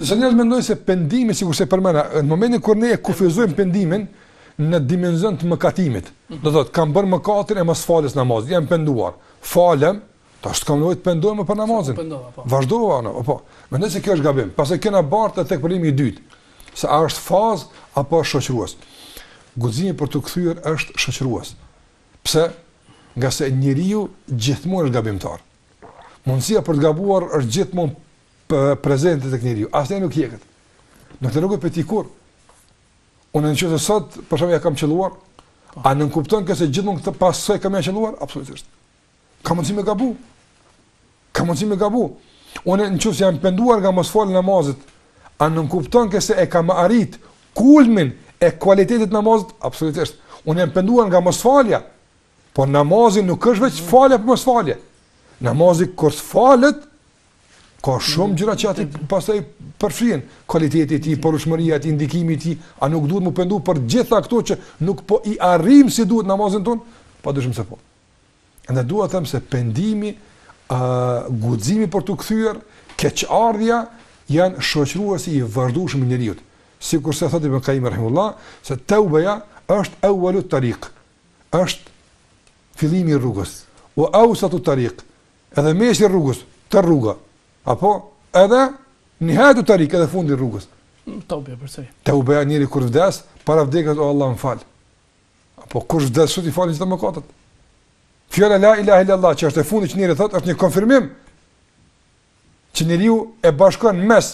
Se njerëzit mendojnë se pendimi, sikur se përmenda, në momentin kur ne e kufizojmë pendimin në dimenzion të mëkatimit. Do thotë, kam bërë mëkatin e mos falës namaz, jam penduar. Falem, tash kam nevojë të pendohem për namazin. Vazhdova ana, po. Mendoj se kjo është gabim. Pastaj kena bartë tek problemi i dytë. Se a është fazë apo është shoqërues. Guximi për të kthyer është shoqërues. Pse? Nga se njeriu gjithmonë është gabimtar. Mundësia për të gabuar është gjithmonë prezente tek njeriu. Asnjë nuk jeket. Nuk të rrugë për ti kur. Unë në qëse sot, për shumë ja kam qëlluar, a në nënkupton këse gjithmonë këtë pasoj kam ja qëlluar? Absolutisht. Ka mundësi me gabu. Ka mundësi me gabu. Unë në qëse jam penduar nga mos falë namazit, a në nënkupton këse e kam arrit kulmin e kualitetit namazit? Absolutisht. Unë jam penduar nga mos falja, por namazin nuk është veç falja për mos falje. Namazit kërës falet, ka shumë gjëra që ati pastaj përfshin, kualiteti i tij, porosmëria e tij, ndikimi i tij, a nuk duhet më pendu për gjitha këto që nuk po i arrim si duhet namazin ton? Padyshim se po. Andaj dua të them se pendimi, guximi për të kthyer, keqardhja janë shoqëruesi i vazhdueshëm i njeriu. Sikur se thotë Ibn Qayyim rahimullah, se taubeja është awwalut tariq, është fillimi i rrugës, wa awsatut tariq, edhe mesi i rrugës, të rruga. Apo edhe nihayatu tariq, edhe fundi i rrugës. Taubeja përsëri. Taubeja njëri kur vdes, para vdekjes o Allah më fal. Apo kur vdes sot i falin çdo mëkatet. Fjala la ilaha illallah që është e fundit që njëri thotë është një konfirmim që njeriu e bashkon mes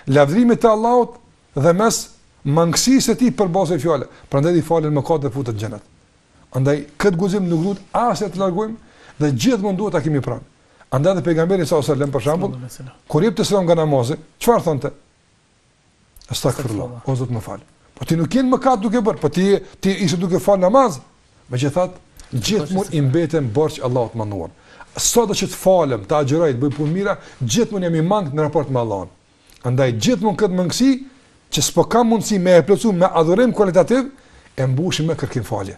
lavdërimit të Allahut dhe mes mangësisë së tij për bazë fjalë. Prandaj i falën mëkatet dhe futet në xhenet. Andaj këtë guxim nuk duhet as të largojmë dhe gjithmonë duhet ta kemi pranë. Andaj dhe pejgamberi sallallahu alajhi wasallam për shembull, kur jep të selam nga namazi, çfarë thonte? Astaghfirullah, o Zot më fal. Po ti nuk je në mëkat duke bërë, po ti ishe duke fal namaz. Megjithatë, gjithmonë i mbeten borxh Allahut të mënduar. Sado që të falem, të agjëroj, të bëj punë mira, gjithmonë jam i mangët në raport me Allahun. Andaj gjithmonë këtë mangësi që s'po kam mundësi me e plotësuar me adhurim kualitativ, e mbushim me kërkim falje.